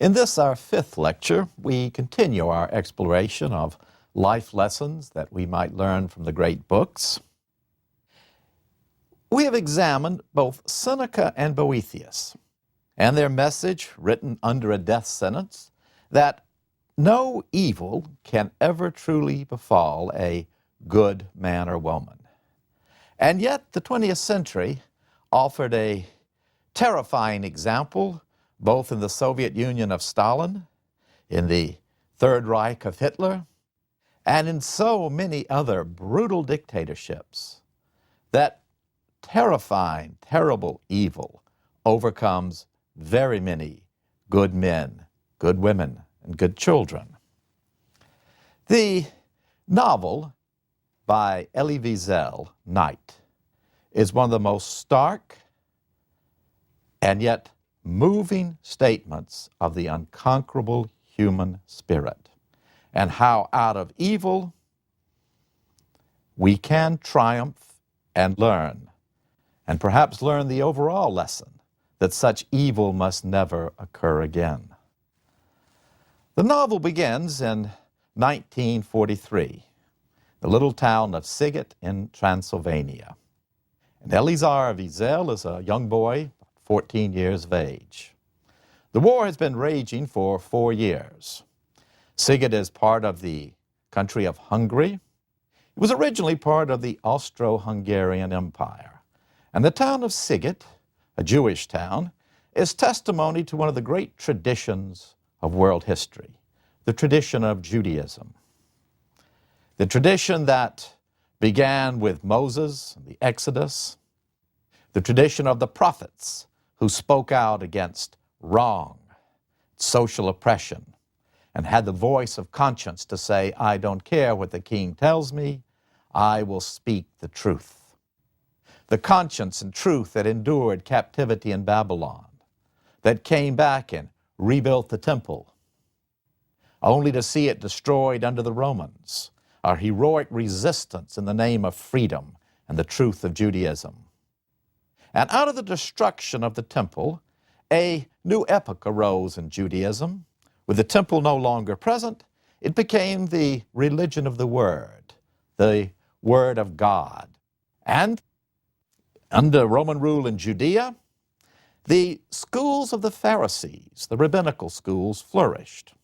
In this, our fifth lecture, we continue our exploration of life lessons that we might learn from the great books. We have examined both Seneca and Boethius and their message, written under a death sentence, that no evil can ever truly befall a good man or woman. And yet, the 20th century offered a terrifying example, both in the Soviet Union of Stalin, in the Third Reich of Hitler, and in so many other brutal dictatorships, that terrifying, terrible evil overcomes very many good men, good women, and good children. The novel by Elie Wiesel, Night, is one of the most stark and yet moving statements of the unconquerable human spirit, and how out of evil we can triumph and learn, and perhaps learn the overall lesson that such evil must never occur again. The novel begins in 1943, the little town of Sighet in Transylvania. And Elie Wiesel is a young boy, 14 years of age. The war has been raging for 4 years. Sighet is part of the country of Hungary. It was originally part of the Austro-Hungarian Empire. And the town of Sighet, a Jewish town, is testimony to one of the great traditions of world history, the tradition of Judaism. The tradition that began with Moses and the Exodus, the tradition of the prophets who spoke out against wrong, social oppression, and had the voice of conscience to say, I don't care what the king tells me, I will speak the truth. The conscience and truth that endured captivity in Babylon, that came back and rebuilt the temple, only to see it destroyed under the Romans, our heroic resistance in the name of freedom and the truth of Judaism. And out of the destruction of the temple, a new epoch arose in Judaism. With the temple no longer present, it became the religion of the Word of God. And under Roman rule in Judea, the schools of the Pharisees, the rabbinical schools, flourished.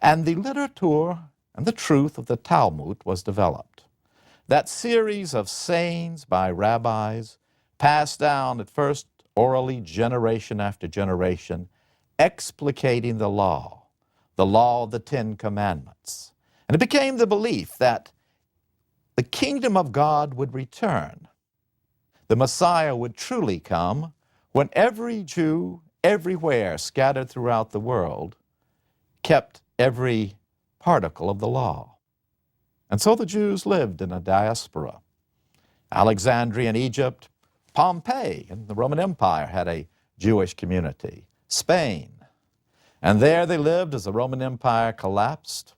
And the literature and the truth of the Talmud was developed. That series of sayings by rabbis passed down at first orally, generation after generation, explicating the law of the 10 Commandments. And it became the belief that the kingdom of God would return. The Messiah would truly come when every Jew, everywhere scattered throughout the world, kept every particle of the law. And so the Jews lived in a diaspora. Alexandria in Egypt, Pompeii in the Roman Empire had a Jewish community, Spain. And there they lived as the Roman Empire collapsed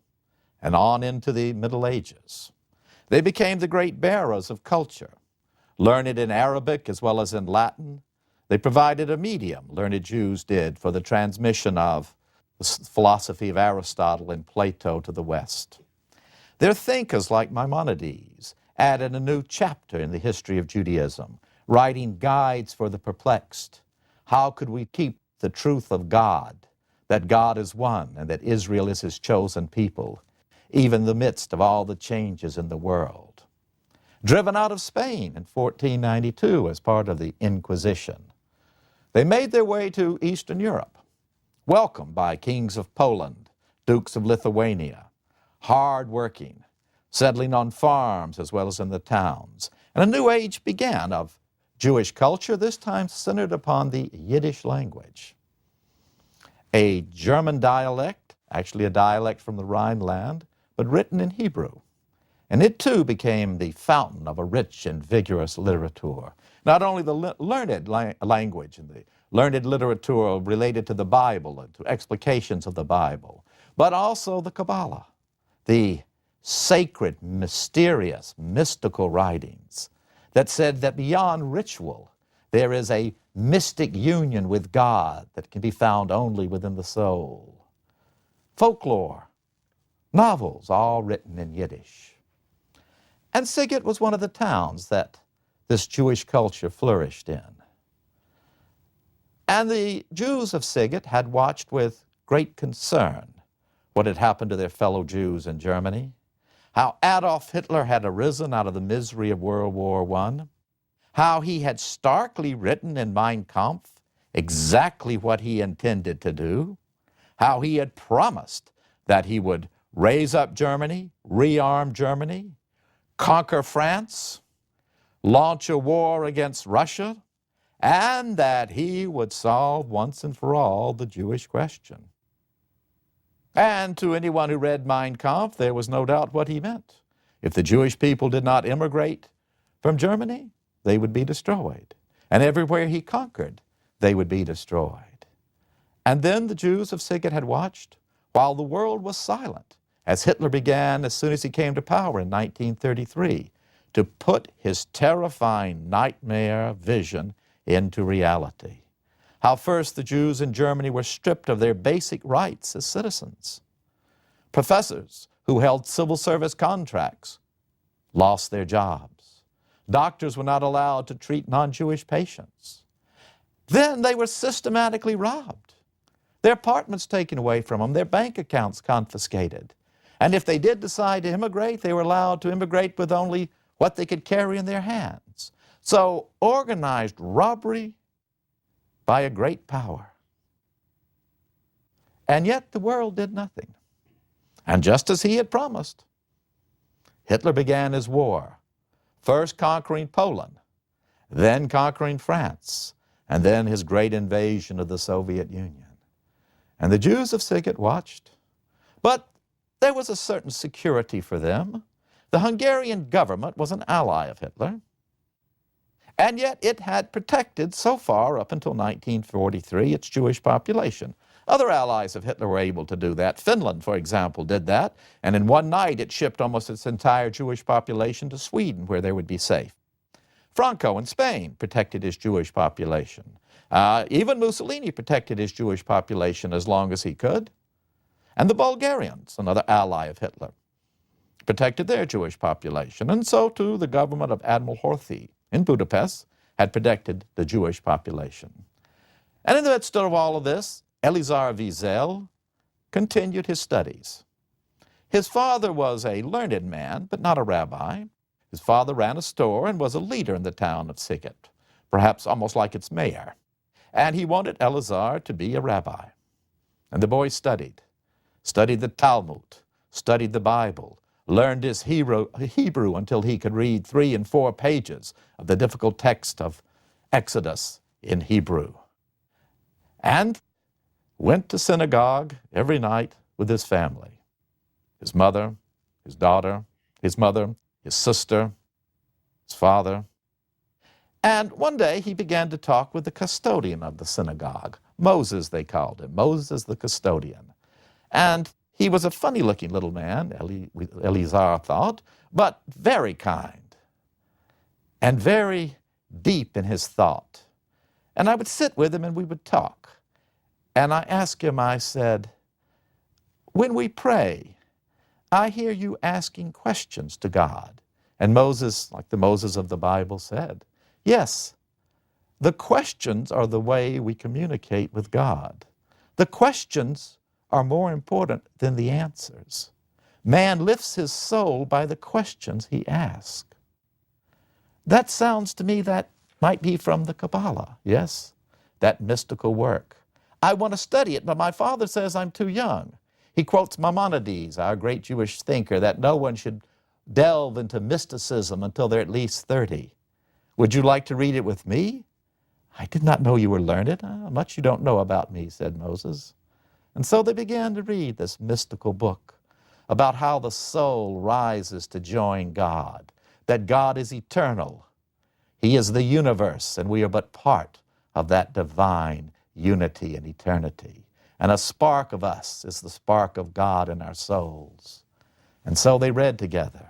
and on into the Middle Ages. They became the great bearers of culture, learned in Arabic as well as in Latin. They provided a medium, learned Jews did, for the transmission of the philosophy of Aristotle and Plato to the West. Their thinkers like Maimonides added a new chapter in the history of Judaism, writing guides for the perplexed. How could we keep the truth of God, that God is one and that Israel is his chosen people, even in the midst of all the changes in the world? Driven out of Spain in 1492 as part of the Inquisition, they made their way to Eastern Europe, welcomed by kings of Poland, dukes of Lithuania, hard-working, settling on farms as well as in the towns. And a new age began of Jewish culture, this time centered upon the Yiddish language. A German dialect, actually a dialect from the Rhineland, but written in Hebrew. And it too became the fountain of a rich and vigorous literature. Not only the learned language and the learned literature related to the Bible and to explications of the Bible, but also the Kabbalah, the sacred, mysterious, mystical writings that said that beyond ritual, there is a mystic union with God that can be found only within the soul. Folklore, novels, all written in Yiddish. And Sighet was one of the towns that this Jewish culture flourished in. And the Jews of Sighet had watched with great concern what had happened to their fellow Jews in Germany, how Adolf Hitler had arisen out of the misery of World War I, how he had starkly written in Mein Kampf exactly what he intended to do, how he had promised that he would raise up Germany, rearm Germany, conquer France, launch a war against Russia, and that he would solve once and for all the Jewish question. And to anyone who read Mein Kampf, there was no doubt what he meant. If the Jewish people did not immigrate from Germany, they would be destroyed. And everywhere he conquered, they would be destroyed. And then the Jews of Sighet had watched while the world was silent, as Hitler began, as soon as he came to power in 1933, to put his terrifying nightmare vision into reality. How first the Jews in Germany were stripped of their basic rights as citizens. Professors who held civil service contracts lost their jobs. Doctors were not allowed to treat non-Jewish patients. Then they were systematically robbed. Their apartments taken away from them, their bank accounts confiscated. And if they did decide to immigrate, they were allowed to immigrate with only what they could carry in their hands. So organized robbery by a great power. And yet the world did nothing. And just as he had promised, Hitler began his war, first conquering Poland, then conquering France, and then his great invasion of the Soviet Union. And the Jews of Sighet watched, but there was a certain security for them. The Hungarian government was an ally of Hitler, and yet it had protected so far up until 1943 its Jewish population. Other allies of Hitler were able to do that. Finland, for example, did that, and in one night it shipped almost its entire Jewish population to Sweden, where they would be safe. Franco in Spain protected his Jewish population. Even Mussolini protected his Jewish population as long as he could. And the Bulgarians, another ally of Hitler, protected their Jewish population. And so too the government of Admiral Horthy in Budapest had protected the Jewish population. And in the midst of all of this, Eliezer Wiesel continued his studies. His father was a learned man, but not a rabbi. His father ran a store and was a leader in the town of Sighet, perhaps almost like its mayor. And he wanted Eliezer to be a rabbi. And the boy studied the Talmud, studied the Bible, learned his Hebrew until he could read 3 and 4 pages of the difficult text of Exodus in Hebrew. And went to synagogue every night with his family, his mother, his daughter, his mother, his sister, his father. And one day he began to talk with the custodian of the synagogue. Moses, they called him, Moses the custodian. And he was a funny-looking little man, Eliezer thought, but very kind and very deep in his thought. And I would sit with him and we would talk. And I asked him, I said, when we pray, I hear you asking questions to God. And Moses, like the Moses of the Bible, said, yes, the questions are the way we communicate with God. The questions are more important than the answers. Man lifts his soul by the questions he asks. That sounds to me that might be from the Kabbalah, yes, that mystical work. I want to study it, but my father says I'm too young. He quotes Maimonides, our great Jewish thinker, that no one should delve into mysticism until they're at least 30. Would you like to read it with me? I did not know you were learned. Much you don't know about me, said Moses. And so they began to read this mystical book about how the soul rises to join God, that God is eternal. He is the universe, and we are but part of that divine unity and eternity. And a spark of us is the spark of God in our souls. And so they read together.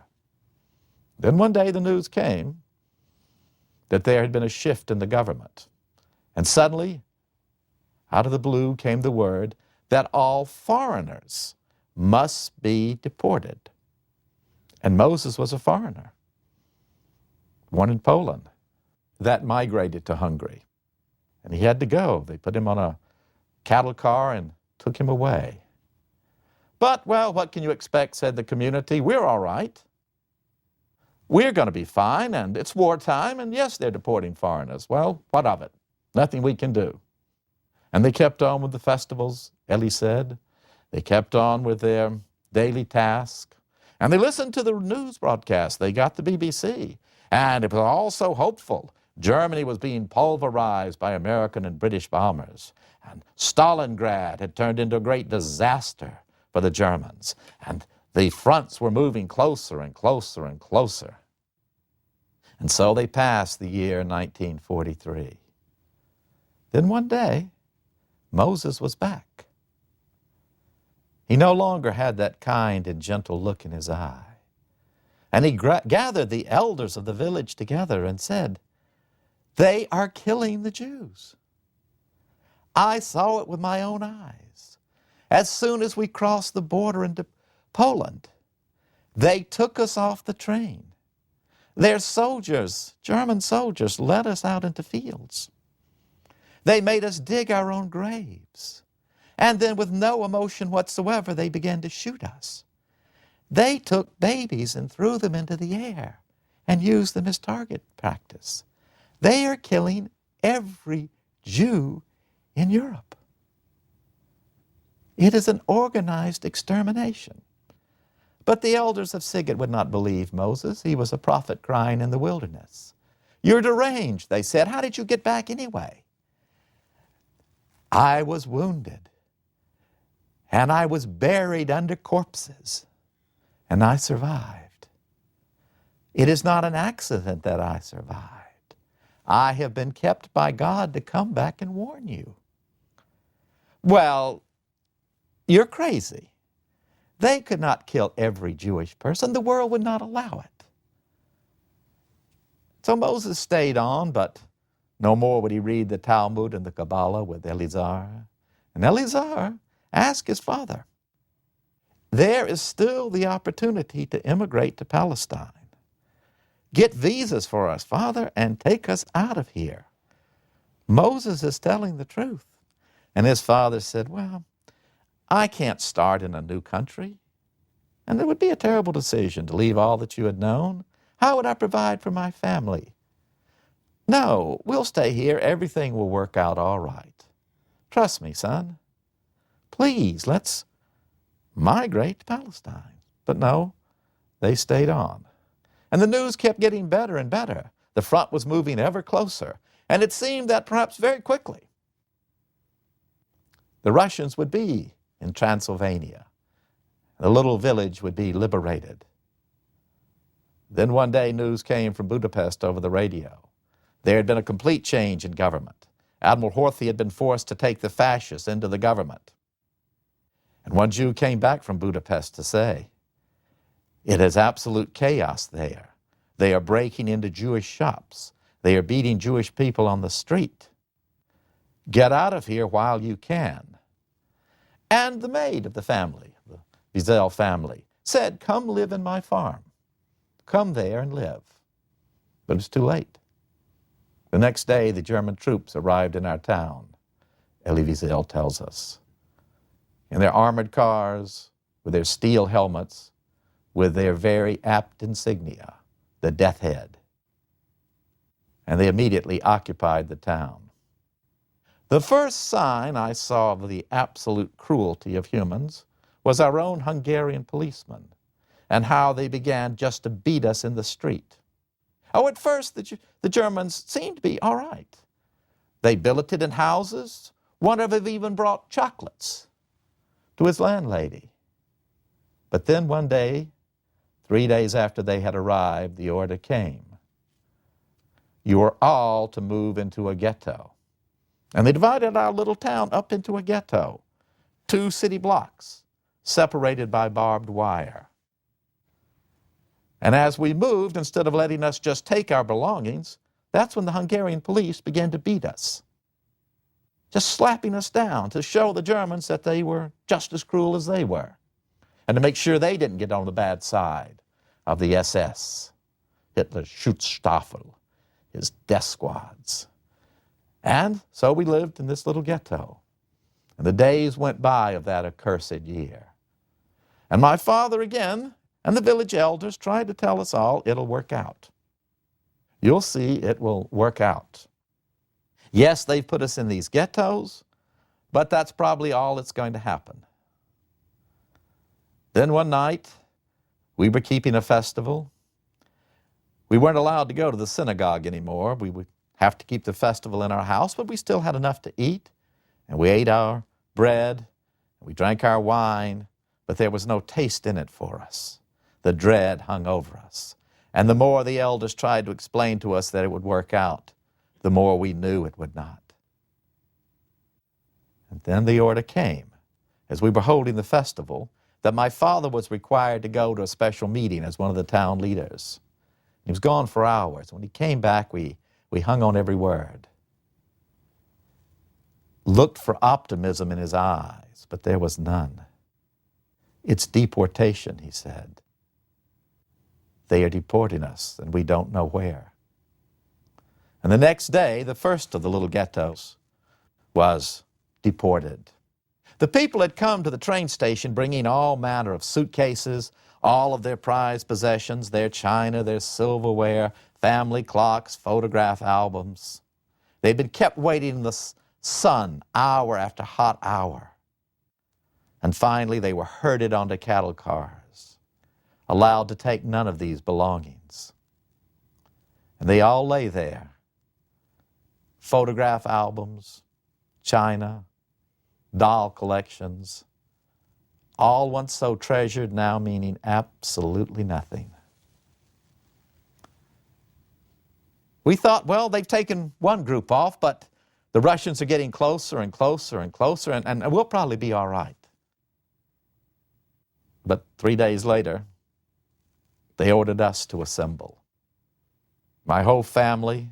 Then one day the news came that there had been a shift in the government, And suddenly, out of the blue came the word that all foreigners must be deported. And Moses was a foreigner, one in Poland, that migrated to Hungary. And he had to go. They put him on a cattle car and took him away. But, well, what can you expect, said the community. We're all right. We're going to be fine, and it's wartime, and yes, they're deporting foreigners. Well, what of it? Nothing we can do. And they kept on with the festivals, Elie said. They kept on with their daily task. And they listened to the news broadcast. They got the BBC. And it was all so hopeful. Germany was being pulverized by American and British bombers. And Stalingrad had turned into a great disaster for the Germans. And the fronts were moving closer and closer and closer. And so they passed the year 1943. Then one day, Moses was back. He no longer had that kind and gentle look in his eye. And he gathered the elders of the village together and said, "They are killing the Jews. I saw it with my own eyes. As soon as we crossed the border into Poland, they took us off the train. Their soldiers, German soldiers, led us out into fields. They made us dig our own graves. And then with no emotion whatsoever, they began to shoot us. They took babies and threw them into the air and used them as target practice. They are killing every Jew in Europe. It is an organized extermination." But the elders of Sighet would not believe Moses. He was a prophet crying in the wilderness. "You're deranged," they said. "How did you get back anyway?" "I was wounded, and I was buried under corpses, and I survived. It is not an accident that I survived. I have been kept by God to come back and warn you." Well, you're crazy. They could not kill every Jewish person. The world would not allow it. So Moses stayed on, but no more would he read the Talmud and the Kabbalah with Eleazar. And Eleazar asked his father, "There is still the opportunity to immigrate to Palestine. Get visas for us, Father, and take us out of here. Moses is telling the truth." And his father said, "Well, I can't start in a new country, and it would be a terrible decision to leave all that you had known. How would I provide for my family? No, we'll stay here. Everything will work out all right. Trust me, son. Please, let's migrate to Palestine." But no, they stayed on. And the news kept getting better and better. The front was moving ever closer, and it seemed that perhaps very quickly the Russians would be in Transylvania. The little village would be liberated. Then one day news came from Budapest over the radio. There had been a complete change in government. Admiral Horthy had been forced to take the fascists into the government. And one Jew came back from Budapest to say, "It is absolute chaos there. They are breaking into Jewish shops. They are beating Jewish people on the street. Get out of here while you can." And the maid of the family, the Wiesel family, said, "Come live in my farm. Come there and live." But it was too late. The next day, the German troops arrived in our town, Elie Wiesel tells us, in their armored cars, with their steel helmets, with their very apt insignia, the death head. And they immediately occupied the town. The first sign I saw of the absolute cruelty of humans was our own Hungarian policemen and how they began just to beat us in the street. Oh, at first the Germans seemed to be all right. They billeted in houses. One of them even brought chocolates to his landlady. But then one day, 3 days after they had arrived, the order came. You are all to move into a ghetto. And they divided our little town up into a ghetto, 2 city blocks, separated by barbed wire. And as we moved, instead of letting us just take our belongings, that's when the Hungarian police began to beat us. just slapping us down to show the Germans that they were just as cruel as they were, and to make sure they didn't get on the bad side of the SS, Hitler's Schutzstaffel, his death squads. And so we lived in this little ghetto. And the days went by of that accursed year. And my father again and the village elders tried to tell us all, it'll work out. You'll see it will work out. Yes, they've put us in these ghettos, but that's probably all that's going to happen. Then one night, we were keeping a festival. We weren't allowed to go to the synagogue anymore. We would have to keep the festival in our house, but we still had enough to eat. And we ate our bread, and we drank our wine, but there was no taste in it for us. The dread hung over us. And the more the elders tried to explain to us that it would work out, the more we knew it would not. And then the order came, as we were holding the festival, that my father was required to go to a special meeting as one of the town leaders. He was gone for hours. When he came back, we hung on every word. Looked for optimism in his eyes, but there was none. It's deportation, he said. They are deporting us, and we don't know where. And the next day, the first of the little ghettos was deported. The people had come to the train station bringing all manner of suitcases, all of their prized possessions, their china, their silverware, family clocks, photograph albums. They'd been kept waiting in the sun hour after hot hour. And finally, they were herded onto cattle cars, allowed to take none of these belongings. And they all lay there. Photograph albums, china, doll collections, all once so treasured, now meaning absolutely nothing. We thought, well, they've taken one group off, but the Russians are getting closer and closer and closer, and we'll probably be all right. But 3 days later, they ordered us to assemble. My whole family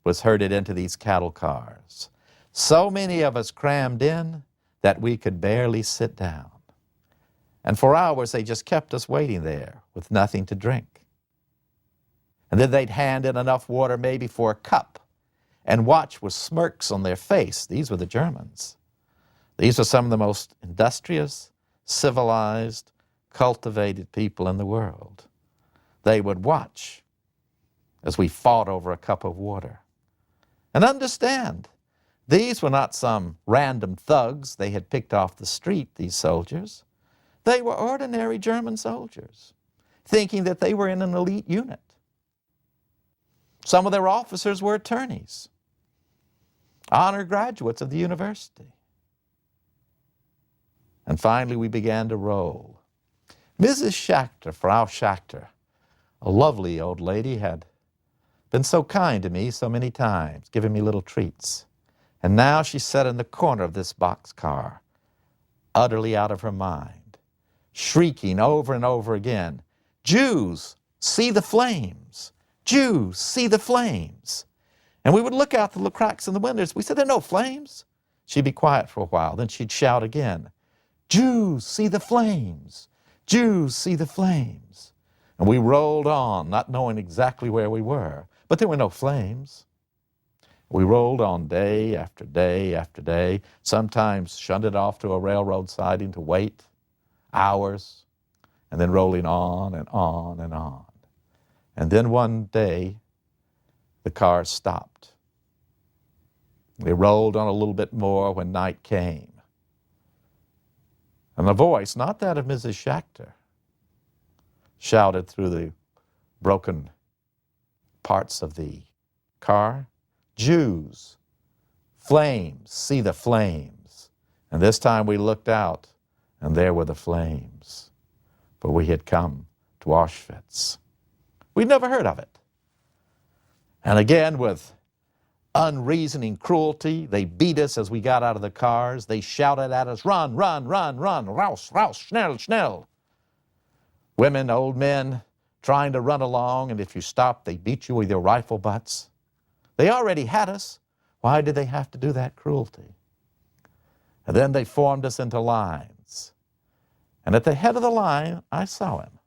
was herded into these cattle cars. So many of us crammed in that we could barely sit down. And for hours, they just kept us waiting there with nothing to drink. And then they'd hand in enough water maybe for a cup and watch with smirks on their face. These were the Germans. These were some of the most industrious, civilized, cultivated people in the world. They would watch as we fought over a cup of water. And understand, these were not some random thugs they had picked off the street, these soldiers. They were ordinary German soldiers, thinking that they were in an elite unit. Some of their officers were attorneys, honor graduates of the university. And finally, we began to roll. Mrs. Schachter, Frau Schachter, a lovely old lady, had been so kind to me so many times, giving me little treats. And now she sat in the corner of this boxcar, utterly out of her mind, shrieking over and over again, "Jews, see the flames! Jews, see the flames!" And we would look out the little cracks in the windows. We said, "There are no flames." She'd be quiet for a while. Then she'd shout again, "Jews, see the flames! Jews, see the flames!" And we rolled on, not knowing exactly where we were, but there were no flames. We rolled on day after day after day, sometimes shunted off to a railroad siding to wait hours, and then rolling on and on and on. And then one day, the car stopped. We rolled on a little bit more when night came. And a voice, not that of Mrs. Schachter, shouted through the broken parts of the car, "Jews, flames, see the flames." And this time we looked out, and there were the flames. For we had come to Auschwitz. We'd never heard of it. And again, with unreasoning cruelty, they beat us as we got out of the cars. They shouted at us, "Run, run, run, run, raus, raus, schnell, schnell." Women, old men, trying to run along, and if you stopped, they beat you with your rifle butts. They already had us. Why did they have to do that cruelty? And then they formed us into lines. And at the head of the line, I saw him.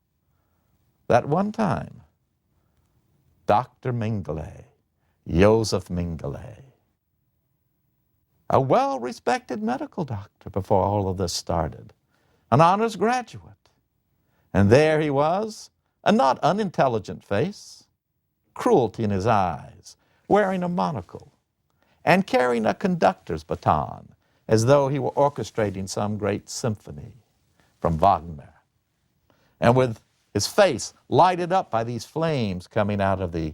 That one time, Dr. Mengele, Joseph Mengele, a well-respected medical doctor before all of this started, an honors graduate. And there he was, a not unintelligent face, cruelty in his eyes, wearing a monocle, and carrying a conductor's baton as though he were orchestrating some great symphony from Wagner. And with his face lighted up by these flames coming out of the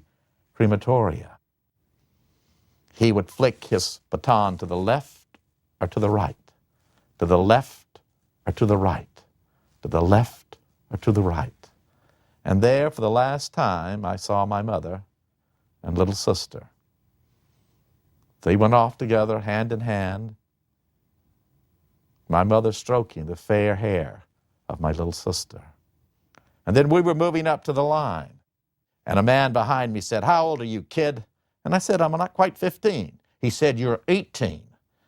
crematoria, he would flick his baton to the left or to the right, to the left or to the right, to the left or to the right. And there, for the last time, I saw my mother and little sister. They went off together, hand in hand, my mother stroking the fair hair of my little sister. And then we were moving up to the line, and a man behind me said, "How old are you, kid?" And I said, "I'm not quite 15. He said, "You're 18.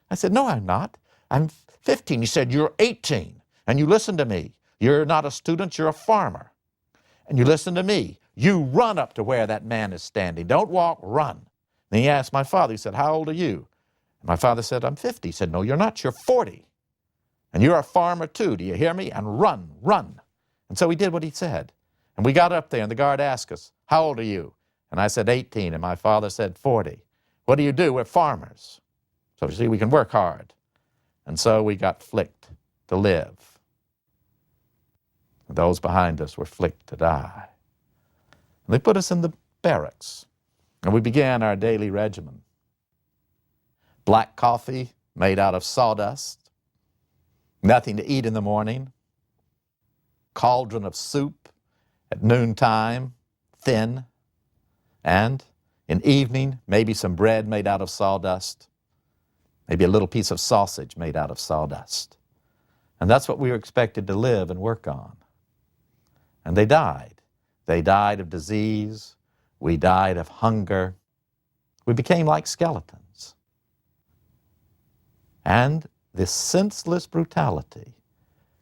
I said, "No, I'm not. I'm 15. He said, "You're 18. And you listen to me. You're not a student, you're a farmer. And you listen to me. You run up to where that man is standing. Don't walk, run." Then he asked my father, he said, "How old are you?" And my father said, "I'm 50. He said, "No, you're not. You're 40. And you're a farmer too. Do you hear me? And run, run." And so we did what he said. And we got up there, and the guard asked us, "How old are you?" And I said, 18. And my father said, 40. "What do you do?" "We're farmers. So you see, we can work hard." And so we got flicked to live. And those behind us were flicked to die. And they put us in the barracks, and we began our daily regimen. Black coffee made out of sawdust, nothing to eat in the morning, cauldron of soup at noontime, thin, and in evening, maybe some bread made out of sawdust, maybe a little piece of sausage made out of sawdust. And that's what we were expected to live and work on. And they died. They died of disease. We died of hunger. We became like skeletons. And this senseless brutality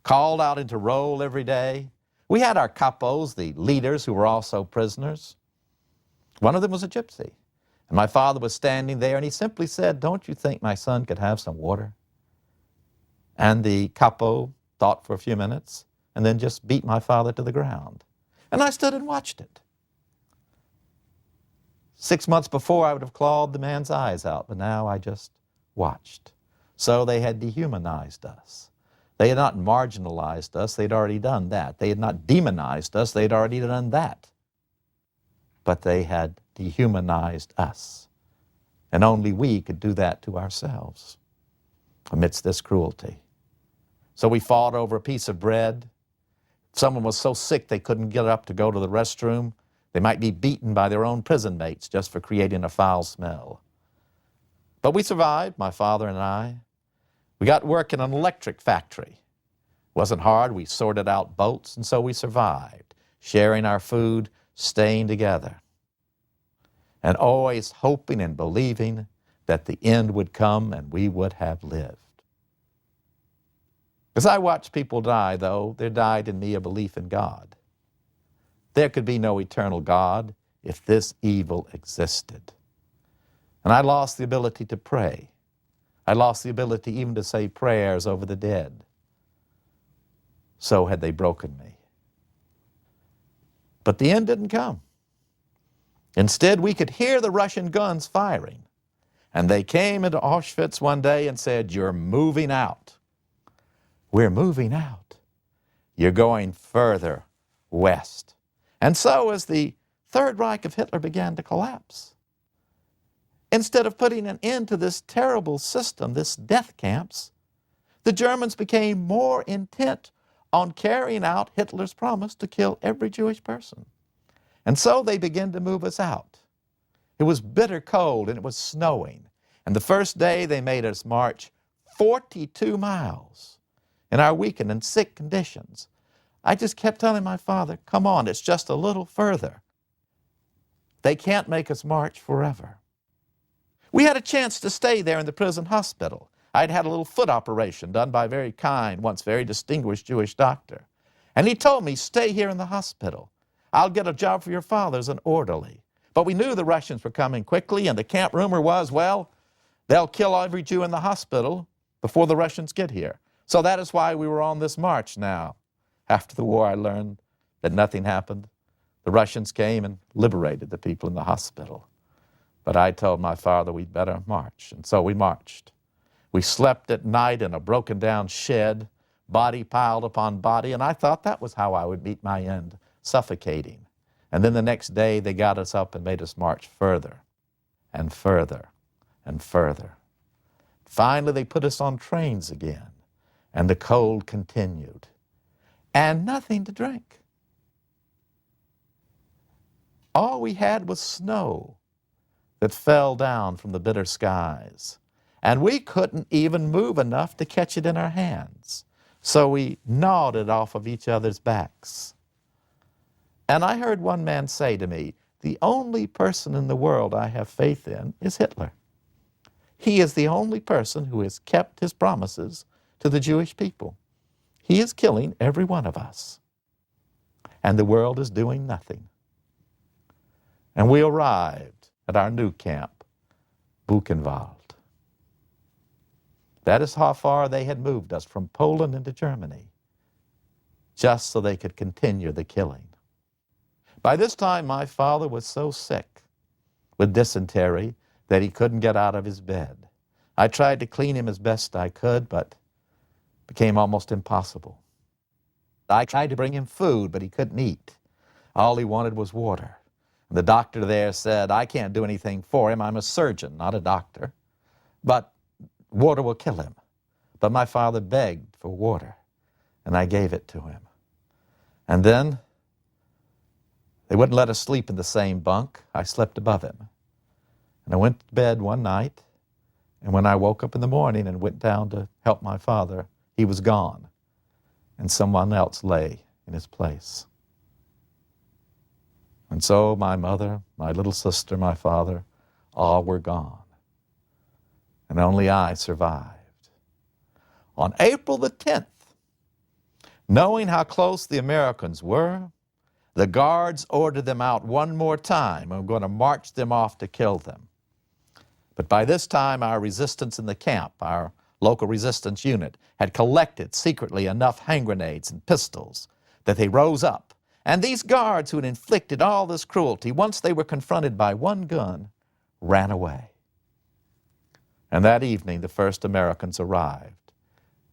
called out into roll every day. We had our capos, the leaders who were also prisoners. One of them was a gypsy. And my father was standing there, and he simply said, "Don't you think my son could have some water?" And the capo thought for a few minutes and then just beat my father to the ground. And I stood and watched it. 6 months before, I would have clawed the man's eyes out, but now I just watched. So they had dehumanized us. They had not marginalized us. They'd already done that. They had not demonized us. They'd already done that. But they had dehumanized us. And only we could do that to ourselves amidst this cruelty. So we fought over a piece of bread. If someone was so sick they couldn't get up to go to the restroom, they might be beaten by their own prison mates just for creating a foul smell. But we survived, my father and I. We got work in an electric factory. It wasn't hard. We sorted out boats, and so we survived, sharing our food, staying together, and always hoping and believing that the end would come and we would have lived. As I watched people die, though, there died in me a belief in God. There could be no eternal God if this evil existed. And I lost the ability to pray. I lost the ability even to say prayers over the dead. So had they broken me. But the end didn't come. Instead, we could hear the Russian guns firing. And they came into Auschwitz one day and said, "You're moving out." We're moving out. You're going further west. And so as the Third Reich of Hitler began to collapse, instead of putting an end to this terrible system, this death camps, the Germans became more intent on carrying out Hitler's promise to kill every Jewish person. And so they began to move us out. It was bitter cold and it was snowing. And the first day they made us march 42 miles in our weakened and sick conditions. I just kept telling my father, "Come on, it's just a little further." They can't make us march forever. We had a chance to stay there in the prison hospital. I'd had a little foot operation done by a very kind, once very distinguished Jewish doctor. And he told me, stay here in the hospital. I'll get a job for your father as an orderly. But we knew the Russians were coming quickly, and the camp rumor was, well, they'll kill every Jew in the hospital before the Russians get here. So that is why we were on this march now. After the war, I learned that nothing happened. The Russians came and liberated the people in the hospital. But I told my father we'd better march, and so we marched. We slept at night in a broken-down shed, body piled upon body, and I thought that was how I would meet my end, suffocating. And then the next day, they got us up and made us march further and further and further. Finally, they put us on trains again, and the cold continued, and nothing to drink. All we had was snow that fell down from the bitter skies, and we couldn't even move enough to catch it in our hands. So we gnawed it off of each other's backs. And I heard one man say to me, the only person in the world I have faith in is Hitler. He is the only person who has kept his promises to the Jewish people. He is killing every one of us. And the world is doing nothing. And we arrived at our new camp, Buchenwald. That is how far they had moved us from Poland into Germany, just so they could continue the killing. By this time, my father was so sick with dysentery that he couldn't get out of his bed. I tried to clean him as best I could, but it became almost impossible. I tried to bring him food, but he couldn't eat. All he wanted was water. And the doctor there said, I can't do anything for him. I'm a surgeon, not a doctor. But water will kill him. But my father begged for water, and I gave it to him. And then they wouldn't let us sleep in the same bunk. I slept above him. And I went to bed one night, and when I woke up in the morning and went down to help my father, he was gone, and someone else lay in his place. And so my mother, my little sister, my father, all were gone. And only I survived. On April the 10th, knowing how close the Americans were, the guards ordered them out one more time and were going to march them off to kill them. But by this time, our resistance in the camp, our local resistance unit, had collected secretly enough hand grenades and pistols that they rose up. And these guards who had inflicted all this cruelty, once they were confronted by one gun, ran away. And that evening, the first Americans arrived,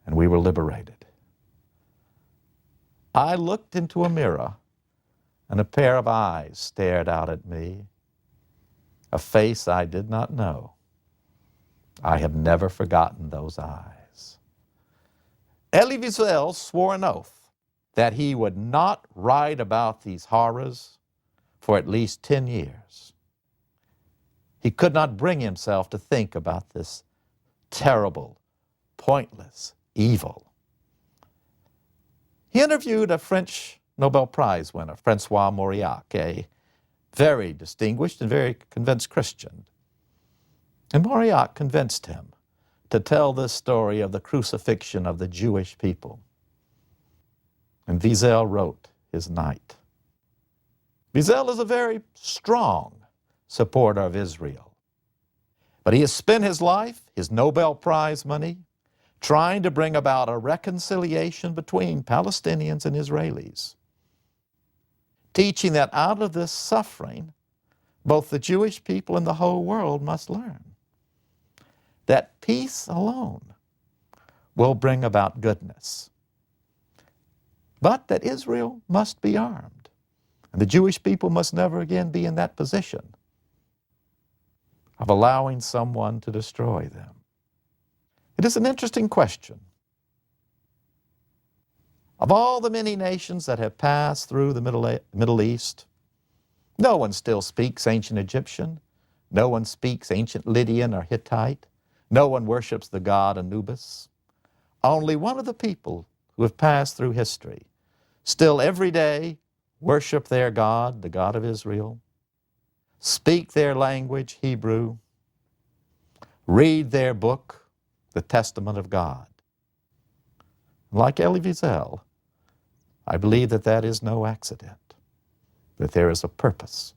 and we were liberated. I looked into a mirror, and a pair of eyes stared out at me, a face I did not know. I have never forgotten those eyes. Elie Wiesel swore an oath that he would not write about these horrors for at least 10 years. He could not bring himself to think about this terrible, pointless evil. He interviewed a French Nobel Prize winner, Francois Mauriac, a very distinguished and very convinced Christian. And Mauriac convinced him to tell this story of the crucifixion of the Jewish people. And Wiesel wrote his Night. Wiesel is a very strong supporter of Israel. But he has spent his life, his Nobel Prize money, trying to bring about a reconciliation between Palestinians and Israelis, teaching that out of this suffering, both the Jewish people and the whole world must learn that peace alone will bring about goodness, but that Israel must be armed, and the Jewish people must never again be in that position of allowing someone to destroy them. It is an interesting question. Of all the many nations that have passed through the Middle East, no one still speaks ancient Egyptian. No one speaks ancient Lydian or Hittite. No one worships the god Anubis. Only one of the people who have passed through history still every day worship their God, the God of Israel, speak their language, Hebrew, read their book, the testament of God. Like Elie Wiesel, I believe that that is no accident, that there is a purpose